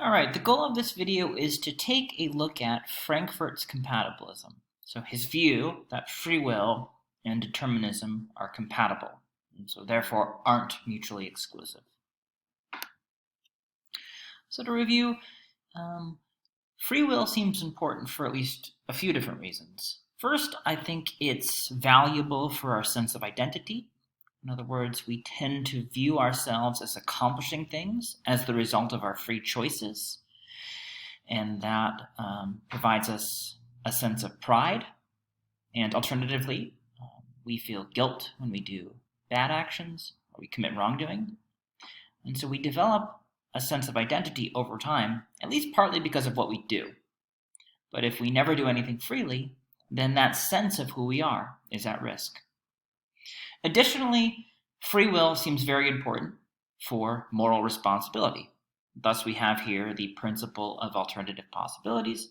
All right, the goal of this video is to take a look at Frankfurt's compatibilism. So his view that free will and determinism are compatible, and so therefore aren't mutually exclusive. So to review, free will seems important for at least a few different reasons. First, I think it's valuable for our sense of identity. In other words, we tend to view ourselves as accomplishing things as the result of our free choices, and that provides us a sense of pride. And alternatively, we feel guilt when we do bad actions or we commit wrongdoing. And so we develop a sense of identity over time, at least partly because of what we do. But if we never do anything freely, then that sense of who we are is at risk. Additionally, free will seems very important for moral responsibility. Thus, we have here the principle of alternative possibilities,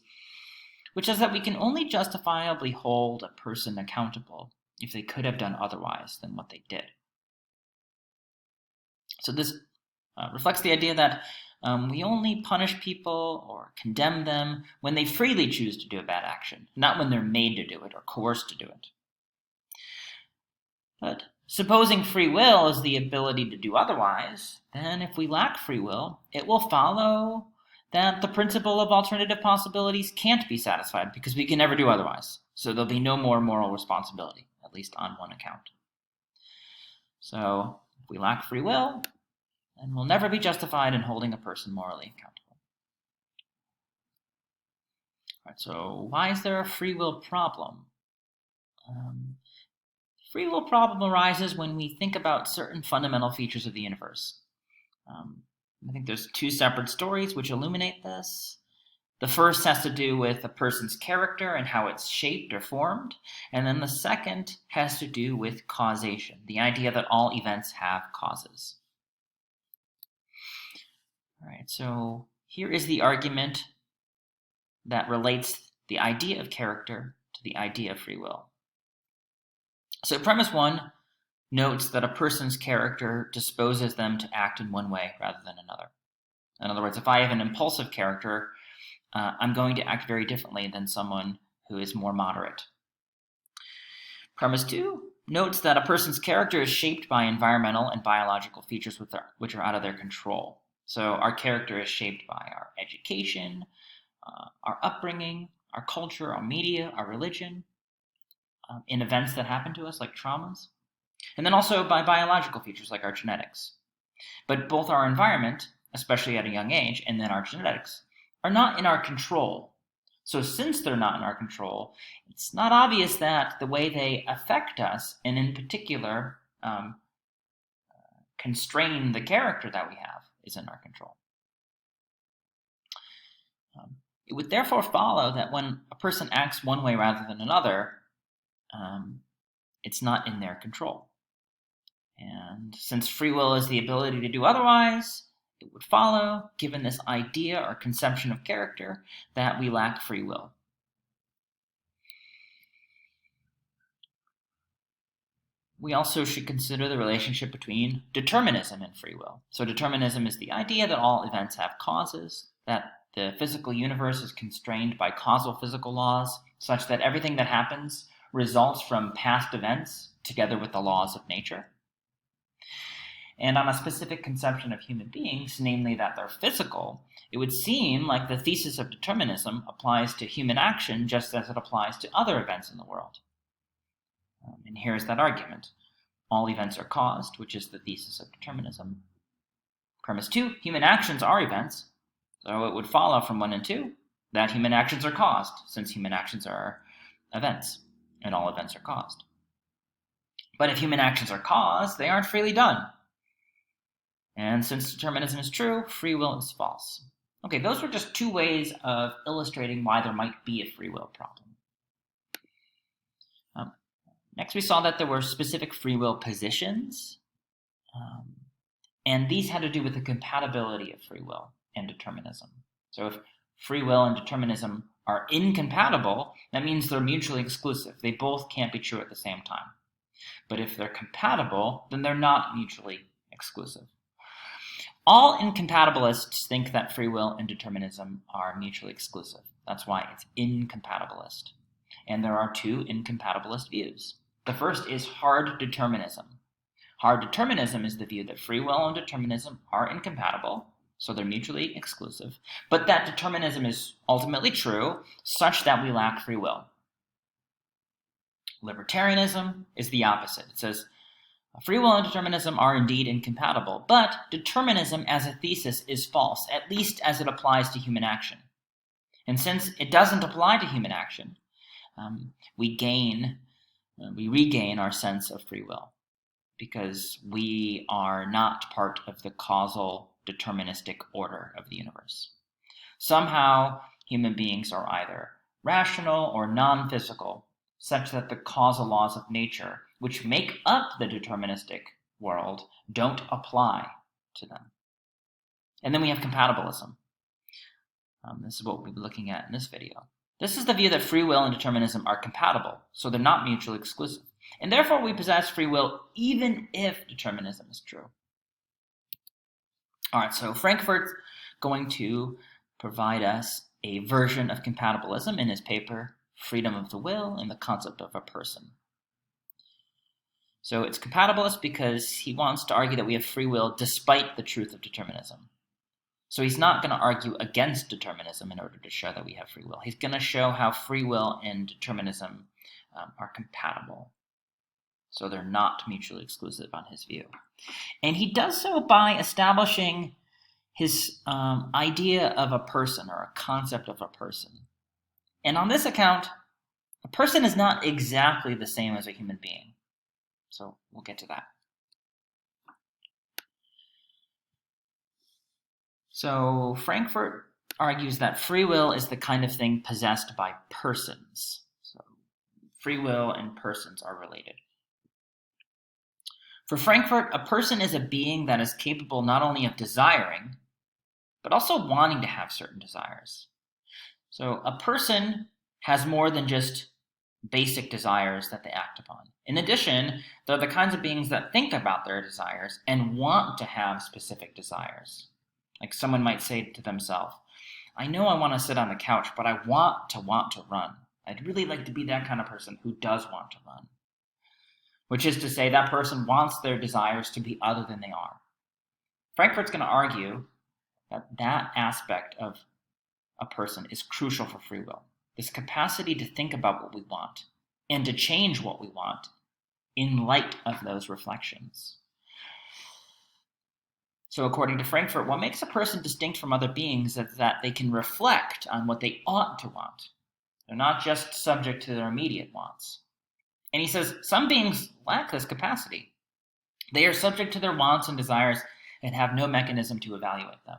which is that we can only justifiably hold a person accountable if they could have done otherwise than what they did. So this reflects the idea that we only punish people or condemn them when they freely choose to do a bad action, not when they're made to do it or coerced to do it. But supposing free will is the ability to do otherwise, then if we lack free will, it will follow that the principle of alternative possibilities can't be satisfied because we can never do otherwise. So there'll be no more moral responsibility, at least on one account. So if we lack free will, then we'll never be justified in holding a person morally accountable. All right, so why is there a free will problem? Free will problem arises when we think about certain fundamental features of the universe. I think there's two separate stories which illuminate this. The first has to do with a person's character and how it's shaped or formed, and then the second has to do with causation, the idea that all events have causes. All right, so here is the argument that relates the idea of character to the idea of free will. So premise one notes that a person's character disposes them to act in one way rather than another. In other words, if I have an impulsive character, I'm going to act very differently than someone who is more moderate. Premise two notes that a person's character is shaped by environmental and biological features which are out of their control. So our character is shaped by our education, our upbringing, our culture, our media, our religion, in events that happen to us like traumas, and then also by biological features like our genetics. But both our environment, especially at a young age, and then our genetics, are not in our control. So since they're not in our control, it's not obvious that the way they affect us, and in particular constrain the character that we have, is in our control. It would therefore follow that when a person acts one way rather than another, it's not in their control. And since free will is the ability to do otherwise, it would follow, given this idea or conception of character, that we lack free will. We also should consider the relationship between determinism and free will. So determinism is the idea that all events have causes, that the physical universe is constrained by causal physical laws, such that everything that happens results from past events together with the laws of nature. And on a specific conception of human beings, namely that they're physical, it would seem like the thesis of determinism applies to human action just as it applies to other events in the world. And here's that argument. All events are caused, which is the thesis of determinism. Premise two, human actions are events. So it would follow from 1 and 2 that human actions are caused, since human actions are events, and all events are caused. But if human actions are caused, they aren't freely done. And since determinism is true, free will is false. Okay, those were just two ways of illustrating why there might be a free will problem. Next, we saw that there were specific free will positions, and these had to do with the compatibility of free will and determinism. So if free will and determinism are incompatible, that means they're mutually exclusive. They both can't be true at the same time. But if they're compatible, then they're not mutually exclusive. All incompatibilists think that free will and determinism are mutually exclusive. That's why it's incompatibilist. And there are two incompatibilist views. The first is hard determinism. Hard determinism is the view that free will and determinism are incompatible, so they're mutually exclusive, but that determinism is ultimately true, such that we lack free will. Libertarianism is the opposite. It says, free will and determinism are indeed incompatible, but determinism as a thesis is false, at least as it applies to human action. And since it doesn't apply to human action, we regain our sense of free will, because we are not part of the causal deterministic order of the universe. Somehow, human beings are either rational or non-physical, such that the causal laws of nature, which make up the deterministic world, don't apply to them. And then we have compatibilism. This is what we'll be looking at in this video. This is the view that free will and determinism are compatible, so they're not mutually exclusive. And therefore, we possess free will even if determinism is true. All right, so Frankfurt's going to provide us a version of compatibilism in his paper, Freedom of the Will and the Concept of a Person. So it's compatibilist because he wants to argue that we have free will despite the truth of determinism. So he's not going to argue against determinism in order to show that we have free will. He's going to show how free will and determinism are compatible. So they're not mutually exclusive on his view. And he does so by establishing his idea of a person, or a concept of a person. And on this account, a person is not exactly the same as a human being. So we'll get to that. So Frankfurt argues that free will is the kind of thing possessed by persons. So free will and persons are related. For Frankfurt, a person is a being that is capable not only of desiring, but also wanting to have certain desires. So a person has more than just basic desires that they act upon. In addition, they're the kinds of beings that think about their desires and want to have specific desires. Like someone might say to themselves, I know I want to sit on the couch, but I want to run. I'd really like to be that kind of person who does want to run. Which is to say, that person wants their desires to be other than they are. Frankfurt's going to argue that that aspect of a person is crucial for free will. This capacity to think about what we want and to change what we want in light of those reflections. So according to Frankfurt, what makes a person distinct from other beings is that they can reflect on what they ought to want. They're not just subject to their immediate wants. And he says some beings lack this capacity. They are subject to their wants and desires and have no mechanism to evaluate them.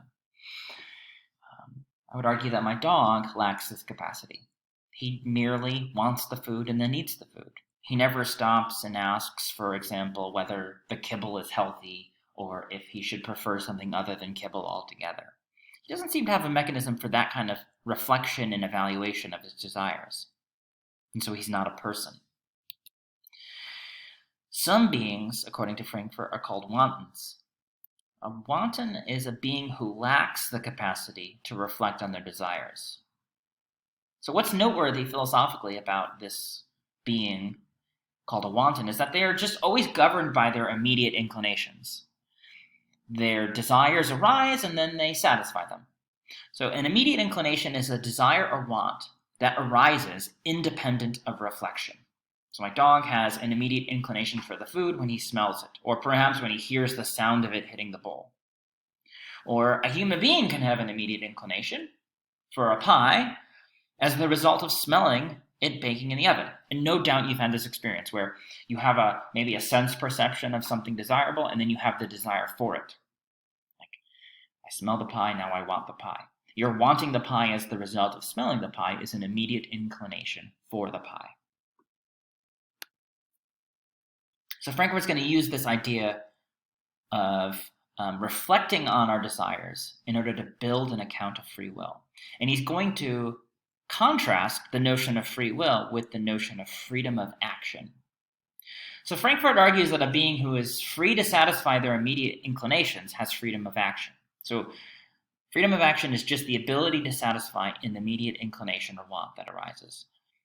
I would argue that my dog lacks this capacity. He merely wants the food and then eats the food. He never stops and asks, for example, whether the kibble is healthy or if he should prefer something other than kibble altogether. He doesn't seem to have a mechanism for that kind of reflection and evaluation of his desires. And so he's not a person. Some beings, according to Frankfurt, are called wantons. A wanton is a being who lacks the capacity to reflect on their desires. So what's noteworthy philosophically about this being called a wanton is that they are just always governed by their immediate inclinations. Their desires arise and then they satisfy them. So an immediate inclination is a desire or want that arises independent of reflection. So my dog has an immediate inclination for the food when he smells it, or perhaps when he hears the sound of it hitting the bowl. Or a human being can have an immediate inclination for a pie as the result of smelling it baking in the oven. And no doubt you've had this experience where you have maybe a sense perception of something desirable, and then you have the desire for it. Like, I smell the pie, now I want the pie. Your wanting the pie as the result of smelling the pie is an immediate inclination for the pie. So Frankfurt's going to use this idea of reflecting on our desires in order to build an account of free will. And he's going to contrast the notion of free will with the notion of freedom of action. So Frankfurt argues that a being who is free to satisfy their immediate inclinations has freedom of action. So freedom of action is just the ability to satisfy an immediate inclination or want that arises.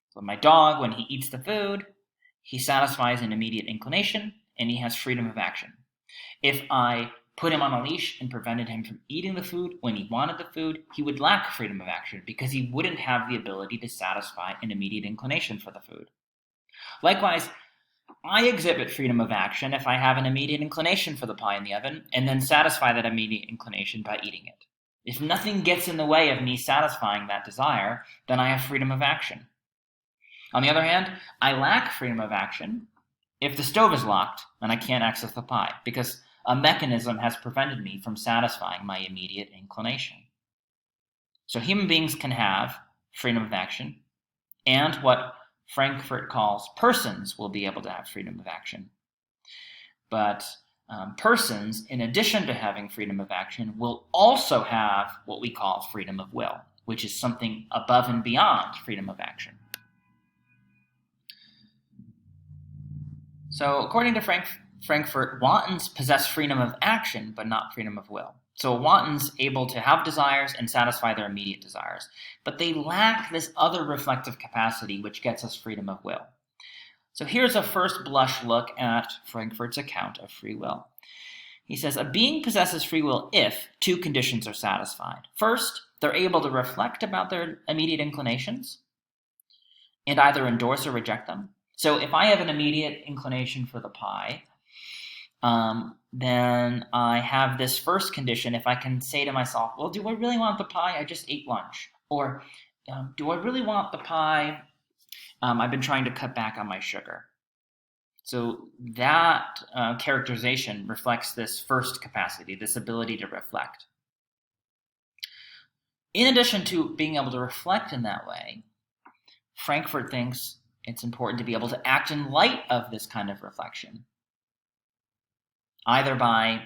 So my dog, when he eats the food, he satisfies an immediate inclination and he has freedom of action. If I put him on a leash and prevented him from eating the food when he wanted the food, he would lack freedom of action because he wouldn't have the ability to satisfy an immediate inclination for the food. Likewise, I exhibit freedom of action if I have an immediate inclination for the pie in the oven and then satisfy that immediate inclination by eating it. If nothing gets in the way of me satisfying that desire, then I have freedom of action. On the other hand, I lack freedom of action if the stove is locked and I can't access the pie because a mechanism has prevented me from satisfying my immediate inclination. So human beings can have freedom of action, and what Frankfurt calls persons will be able to have freedom of action. But persons, in addition to having freedom of action, will also have what we call freedom of will, which is something above and beyond freedom of action. So according to Frankfurt, wantons possess freedom of action, but not freedom of will. So wantons able to have desires and satisfy their immediate desires, but they lack this other reflective capacity which gets us freedom of will. So here's a first blush look at Frankfurt's account of free will. He says, a being possesses free will if two conditions are satisfied. First, they're able to reflect about their immediate inclinations and either endorse or reject them. So if I have an immediate inclination for the pie, then I have this first condition. If I can say to myself, well, do I really want the pie? I just ate lunch. Or do I really want the pie? I've been trying to cut back on my sugar. So that characterization reflects this first capacity, this ability to reflect. In addition to being able to reflect in that way, Frankfurt thinks it's important to be able to act in light of this kind of reflection, either by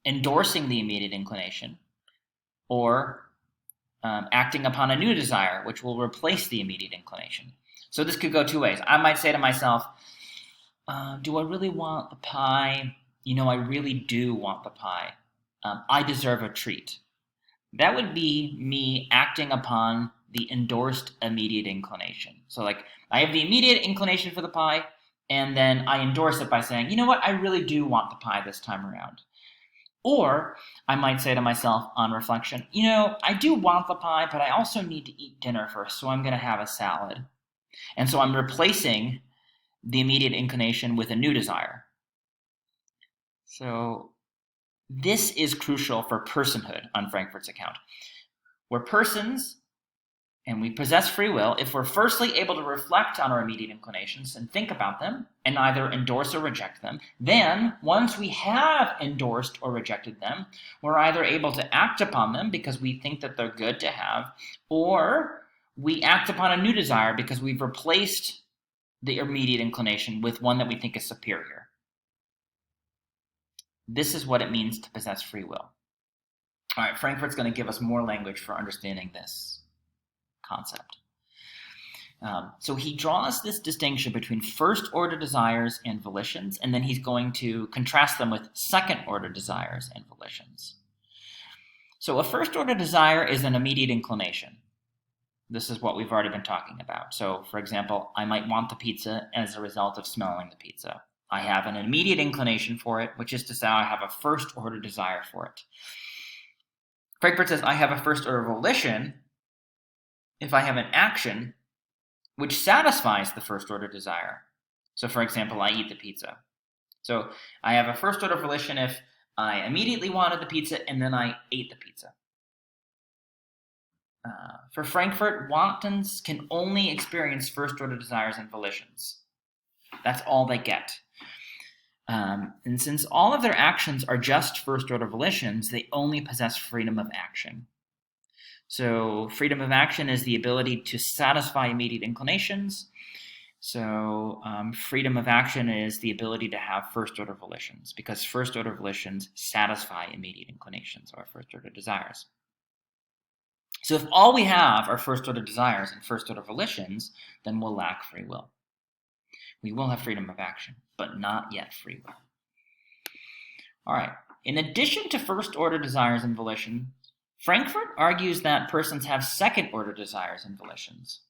endorsing the immediate inclination or acting upon a new desire, which will replace the immediate inclination. So this could go two ways. I might say to myself, do I really want the pie? I really do want the pie. I deserve a treat. That would be me acting upon the endorsed immediate inclination. So like I have the immediate inclination for the pie, and then I endorse it by saying, you know what, I really do want the pie this time around. Or I might say to myself on reflection, I do want the pie, but I also need to eat dinner first, so I'm going to have a salad. And so I'm replacing the immediate inclination with a new desire. So this is crucial for personhood on Frankfurt's account. We're persons, and we possess free will if we're firstly able to reflect on our immediate inclinations and think about them and either endorse or reject them. Then, once we have endorsed or rejected them, we're either able to act upon them because we think that they're good to have, or we act upon a new desire because we've replaced the immediate inclination with one that we think is superior. This is what it means to possess free will. All right, Frankfurt's going to give us more language for understanding this concept. So he draws this distinction between first-order desires and volitions, and then he's going to contrast them with second-order desires and volitions. So a first-order desire is an immediate inclination. This is what we've already been talking about. So, for example, I might want the pizza as a result of smelling the pizza. I have an immediate inclination for it, which is to say I have a first-order desire for it. Frankfurt says I have a first-order volition if I have an action which satisfies the first-order desire. So, for example, I eat the pizza. So I have a first-order volition if I immediately wanted the pizza and then I ate the pizza. For Frankfurt, wantons can only experience first-order desires and volitions. That's all they get. And since all of their actions are just first-order volitions, they only possess freedom of action. So freedom of action is the ability to satisfy immediate inclinations. So freedom of action is the ability to have first-order volitions, because first-order volitions satisfy immediate inclinations or first-order desires. So if all we have are first-order desires and first-order volitions, then we'll lack free will. We will have freedom of action, but not yet free will. All right. In addition to first-order desires and volitions, Frankfurt argues that persons have second-order desires and volitions.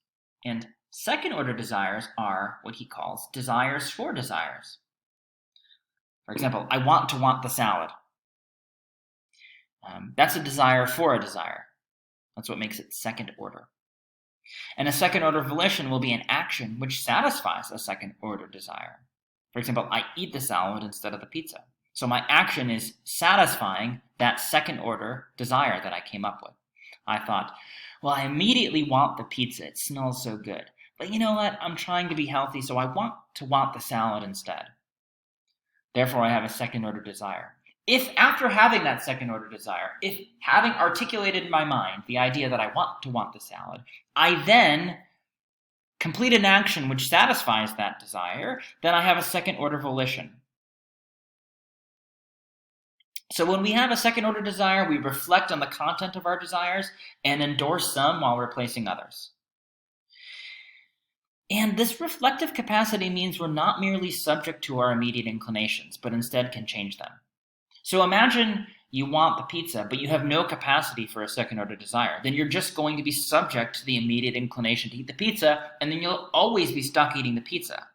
And second-order desires are what he calls desires for desires. For example, I want to want the salad. That's a desire for a desire. That's what makes it second order. And a second order volition will be an action which satisfies a second order desire. For example, I eat the salad instead of the pizza. So my action is satisfying that second order desire that I came up with. I thought, well, I immediately want the pizza. It smells so good. But you know what? I'm trying to be healthy, so I want to want the salad instead. Therefore, I have a second order desire. If after having that second order desire, if having articulated in my mind the idea that I want to want the salad, I then complete an action which satisfies that desire, then I have a second order volition. So when we have a second order desire, we reflect on the content of our desires and endorse some while replacing others. And this reflective capacity means we're not merely subject to our immediate inclinations, but instead can change them. So imagine you want the pizza, but you have no capacity for a second order desire. Then you're just going to be subject to the immediate inclination to eat the pizza, and then you'll always be stuck eating the pizza.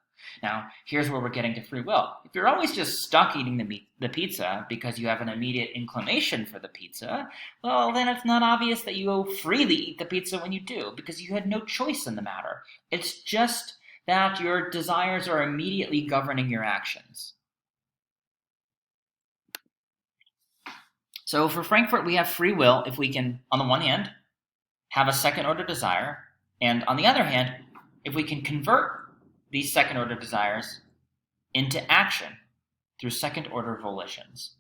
Now, here's where we're getting to free will. If you're always just stuck eating the pizza because you have an immediate inclination for the pizza, well, then it's not obvious that you will freely eat the pizza when you do, because you had no choice in the matter. It's just that your desires are immediately governing your actions. So for Frankfurt, we have free will if we can, on the one hand, have a second order desire, and on the other hand, if we can convert these second order desires into action through second order volitions.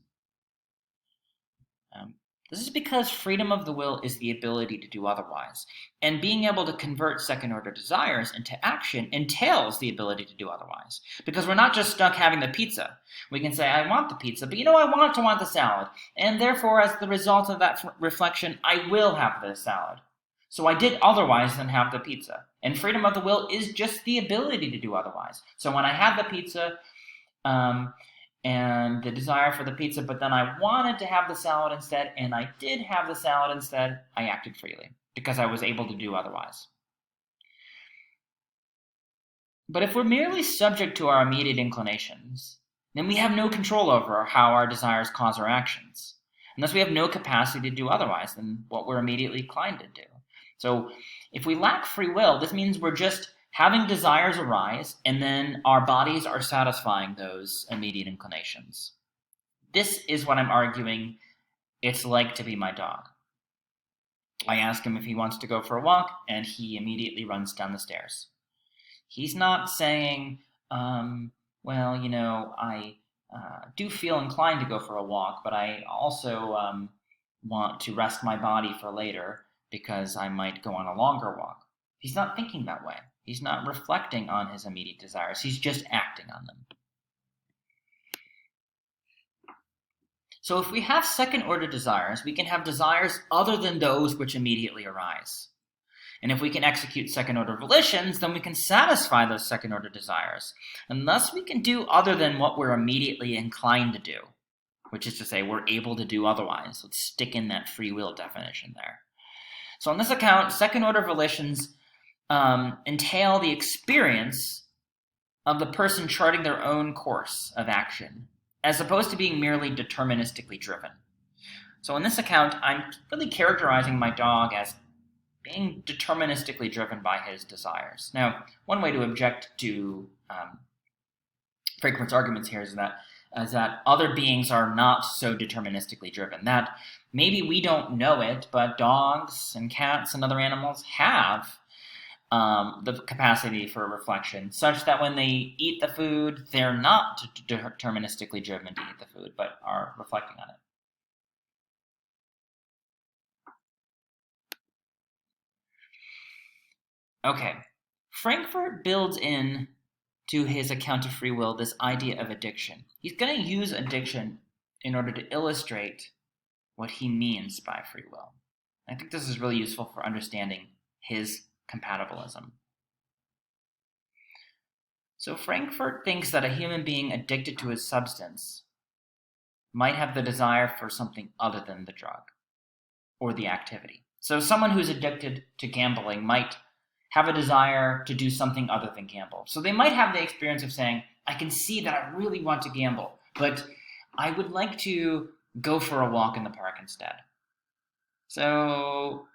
This is because freedom of the will is the ability to do otherwise. And being able to convert second order desires into action entails the ability to do otherwise. Because we're not just stuck having the pizza. We can say, I want the pizza, but I want to want the salad. And therefore, as the result of that reflection, I will have the salad. So I did otherwise than have the pizza. And freedom of the will is just the ability to do otherwise. So when I had the pizza, and the desire for the pizza, but then I wanted to have the salad instead, and I did have the salad instead, I acted freely because I was able to do otherwise. But if we're merely subject to our immediate inclinations, then we have no control over how our desires cause our actions, unless we have no capacity to do otherwise than what we're immediately inclined to do. So if we lack free will, this means we're just having desires arise, and then our bodies are satisfying those immediate inclinations. This is what I'm arguing it's like to be my dog. I ask him if he wants to go for a walk, and he immediately runs down the stairs. He's not saying, I do feel inclined to go for a walk, but I also want to rest my body for later because I might go on a longer walk. He's not thinking that way. He's not reflecting on his immediate desires. He's just acting on them. So if we have second-order desires, we can have desires other than those which immediately arise. And if we can execute second-order volitions, then we can satisfy those second-order desires. And thus we can do other than what we're immediately inclined to do, which is to say we're able to do otherwise. Let's stick in that free will definition there. So on this account, second-order volitions entail the experience of the person charting their own course of action, as opposed to being merely deterministically driven. So on this account, I'm really characterizing my dog as being deterministically driven by his desires. Now, one way to object to Frankfurt's arguments here is that other beings are not so deterministically driven, that maybe we don't know it, but dogs and cats and other animals have the capacity for reflection, such that when they eat the food, they're not deterministically driven to eat the food, but are reflecting on it. Okay, Frankfurt builds in to his account of free will this idea of addiction. He's going to use addiction in order to illustrate what he means by free will. I think this is really useful for understanding his compatibilism. So Frankfurt thinks that a human being addicted to a substance might have the desire for something other than the drug or the activity. So someone who's addicted to gambling might have a desire to do something other than gamble. So they might have the experience of saying, I can see that I really want to gamble, but I would like to go for a walk in the park instead. So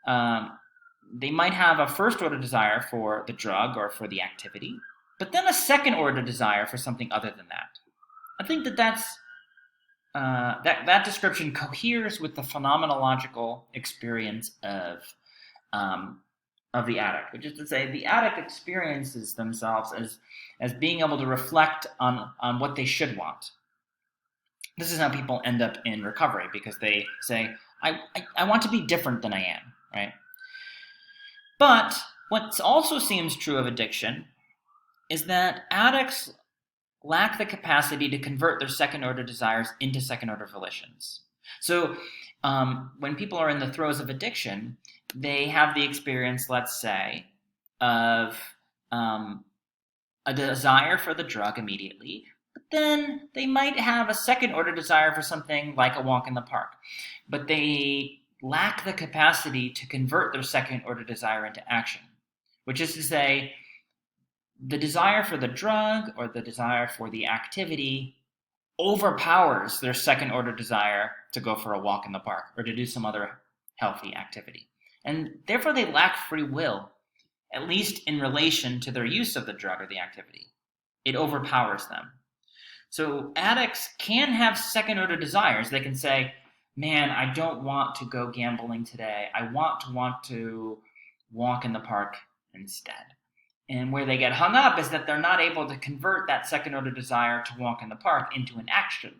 they might have a first-order desire for the drug or for the activity, but then a second-order desire for something other than that. I think that description coheres with the phenomenological experience of the addict, which is to say, the addict experiences themselves as being able to reflect on what they should want. This is how people end up in recovery, because they say, I want to be different than I am, right? But what also seems true of addiction is that addicts lack the capacity to convert their second-order desires into second-order volitions. So when people are in the throes of addiction, they have the experience, let's say, of a desire for the drug immediately, but then they might have a second-order desire for something like a walk in the park. But they lack the capacity to convert their second-order desire into action, which is to say, the desire for the drug or the desire for the activity overpowers their second-order desire to go for a walk in the park or to do some other healthy activity. And therefore, they lack free will, at least in relation to their use of the drug or the activity. It overpowers them. So addicts can have second-order desires. They can say, man, I don't want to go gambling today. I want to walk in the park instead. And where they get hung up is that they're not able to convert that second-order desire to walk in the park into an action.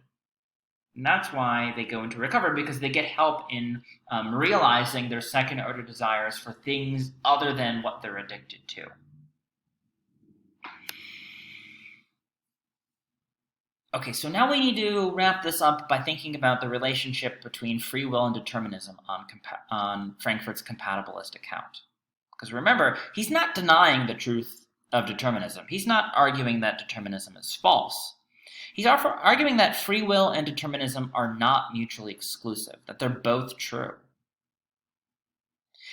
And that's why they go into recovery, because they get help in realizing their second-order desires for things other than what they're addicted to. Okay, so now we need to wrap this up by thinking about the relationship between free will and determinism on Frankfurt's compatibilist account. Because remember, he's not denying the truth of determinism. He's not arguing that determinism is false. He's arguing that free will and determinism are not mutually exclusive, that they're both true.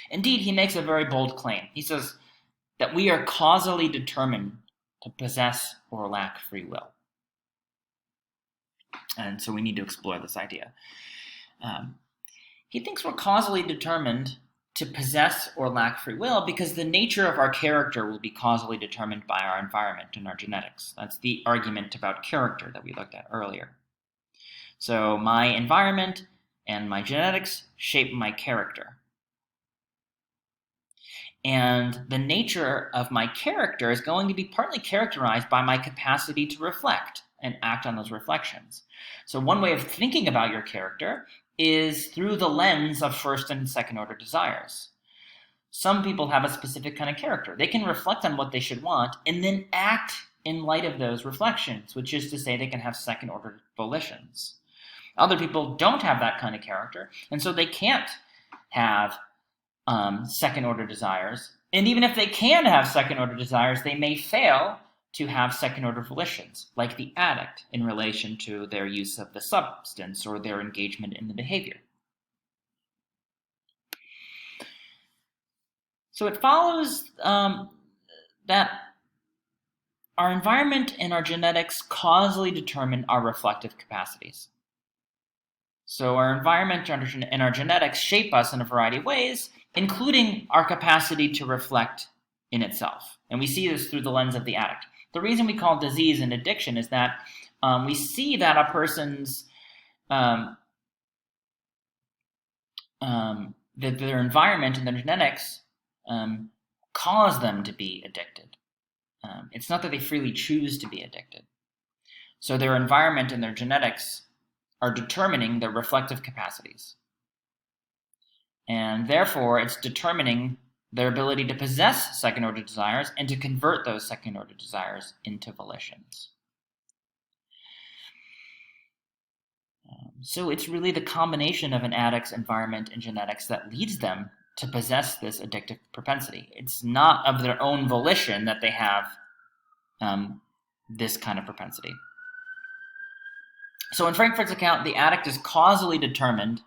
Indeed, he makes a very bold claim. He says that we are causally determined to possess or lack free will. And so we need to explore this idea. He thinks we're causally determined to possess or lack free will because the nature of our character will be causally determined by our environment and our genetics. That's the argument about character that we looked at earlier. So my environment and my genetics shape my character. And the nature of my character is going to be partly characterized by my capacity to reflect and act on those reflections. So one way of thinking about your character is through the lens of first and second order desires. Some people have a specific kind of character. They can reflect on what they should want and then act in light of those reflections, which is to say they can have second order volitions. Other people don't have that kind of character, and so they can't have second order desires. And even if they can have second order desires, they may fail to have second-order volitions, like the addict in relation to their use of the substance or their engagement in the behavior. So it follows that our environment and our genetics causally determine our reflective capacities. So our environment and our genetics shape us in a variety of ways, including our capacity to reflect in itself. And we see this through the lens of the addict. The reason we call disease and addiction is that we see that a person's that their environment and their genetics cause them to be addicted. It's not that they freely choose to be addicted. So their environment and their genetics are determining their reflective capacities. And therefore, it's determining their ability to possess second-order desires and to convert those second-order desires into volitions. So it's really the combination of an addict's environment and genetics that leads them to possess this addictive propensity. It's not of their own volition that they have this kind of propensity. So in Frankfurt's account, the addict is causally determined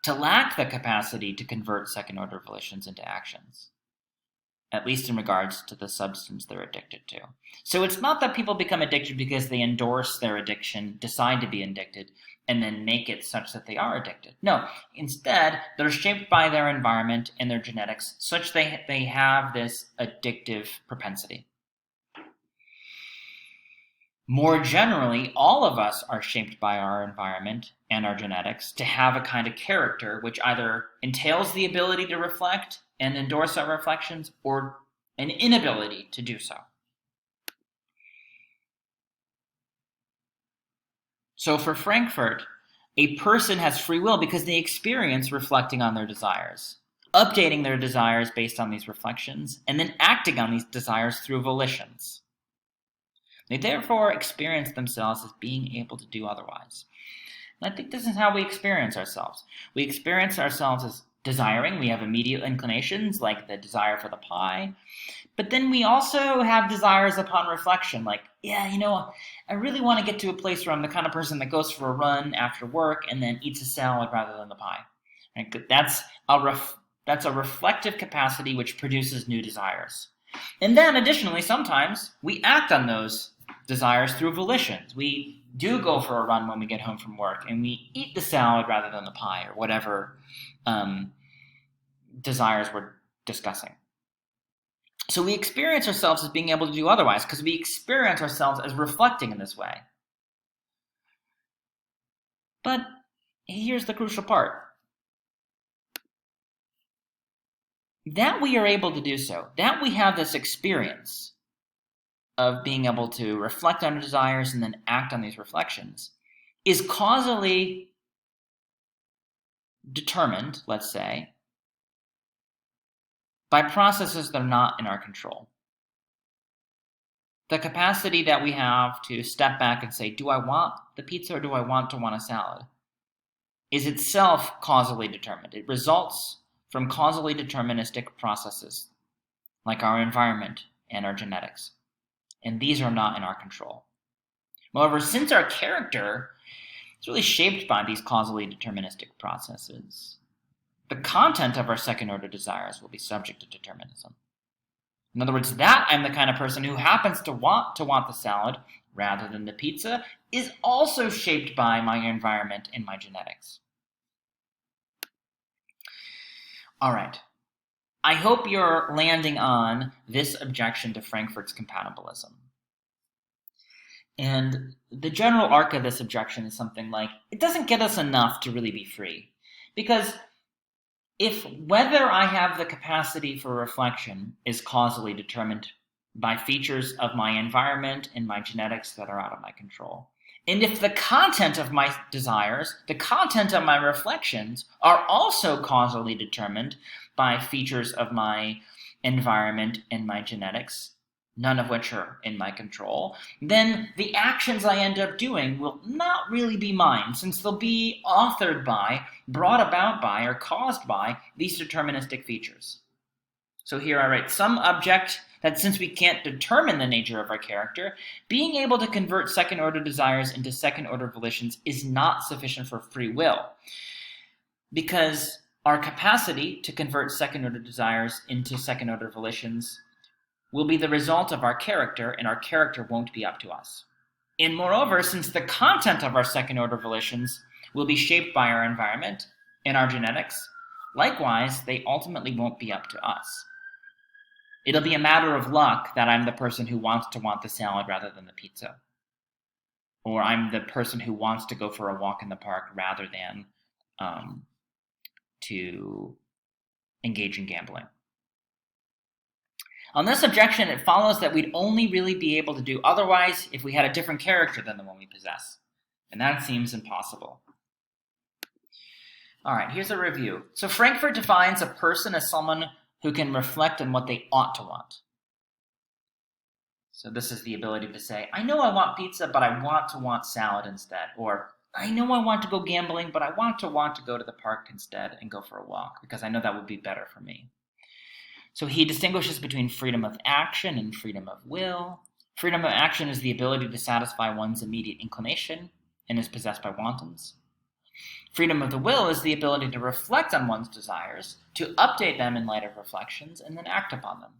to lack the capacity to convert second-order volitions into actions, at least in regards to the substance they're addicted to. So it's not that people become addicted because they endorse their addiction, decide to be addicted, and then make it such that they are addicted. No, instead, they're shaped by their environment and their genetics such they have this addictive propensity. More generally, all of us are shaped by our environment and our genetics to have a kind of character which either entails the ability to reflect and endorse our reflections or an inability to do so. So for Frankfurt, a person has free will because they experience reflecting on their desires, updating their desires based on these reflections, and then acting on these desires through volitions. They therefore experience themselves as being able to do otherwise. And I think this is how we experience ourselves. We experience ourselves as desiring. We have immediate inclinations, like the desire for the pie. But then we also have desires upon reflection, like, I really want to get to a place where I'm the kind of person that goes for a run after work and then eats a salad rather than the pie. Right? That's a reflective capacity which produces new desires. And then additionally, sometimes we act on those desires through volitions. We do go for a run when we get home from work, and we eat the salad rather than the pie, or whatever desires we're discussing. So we experience ourselves as being able to do otherwise because we experience ourselves as reflecting in this way. But here's the crucial part. That we are able to do so, that we have this experience of being able to reflect on our desires and then act on these reflections, is causally determined, let's say, by processes that are not in our control. The capacity that we have to step back and say, do I want the pizza or do I want a salad, is itself causally determined. It results from causally deterministic processes, like our environment and our genetics. And these are not in our control. However, since our character is really shaped by these causally deterministic processes, the content of our second-order desires will be subject to determinism. In other words, that I'm the kind of person who happens to want the salad rather than the pizza is also shaped by my environment and my genetics. All right. I hope you're landing on this objection to Frankfurt's compatibilism. And the general arc of this objection is something like, it doesn't get us enough to really be free. Because if whether I have the capacity for reflection is causally determined by features of my environment and my genetics that are out of my control, and if the content of my desires, the content of my reflections are also causally determined by features of my environment and my genetics, none of which are in my control, then the actions I end up doing will not really be mine, since they'll be authored by, brought about by, or caused by these deterministic features. So here I write, some object that since we can't determine the nature of our character, being able to convert second-order desires into second-order volitions is not sufficient for free will, because our capacity to convert second-order desires into second-order volitions will be the result of our character, and our character won't be up to us. And moreover, since the content of our second-order volitions will be shaped by our environment and our genetics, likewise, they ultimately won't be up to us. It'll be a matter of luck that I'm the person who wants the salad rather than the pizza. Or I'm the person who wants to go for a walk in the park rather than to engage in gambling. On this objection, it follows that we'd only really be able to do otherwise if we had a different character than the one we possess. And that seems impossible. All right, here's a review. So Frankfurt defines a person as someone who can reflect on what they ought to want. So this is the ability to say, I know I want pizza, but I want salad instead. Or, I know I want to go gambling, but I want to go to the park instead and go for a walk, because I know that would be better for me. So he distinguishes between freedom of action and freedom of will. Freedom of action is the ability to satisfy one's immediate inclination and is possessed by wantons. Freedom of the will is the ability to reflect on one's desires, to update them in light of reflections, and then act upon them.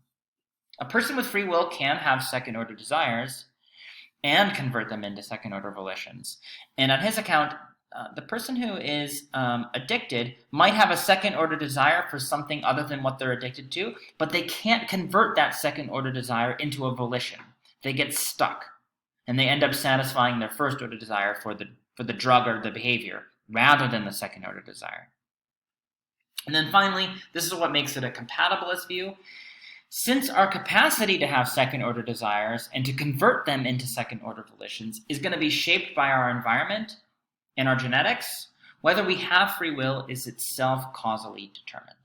A person with free will can have second-order desires and convert them into second-order volitions. And on his account, the person who is addicted might have a second-order desire for something other than what they're addicted to, but they can't convert that second-order desire into a volition. They get stuck, and they end up satisfying their first-order desire for the drug or the behavior rather than the second-order desire. And then finally, this is what makes it a compatibilist view. Since our capacity to have second-order desires and to convert them into second-order volitions is going to be shaped by our environment and our genetics, whether we have free will is itself causally determined.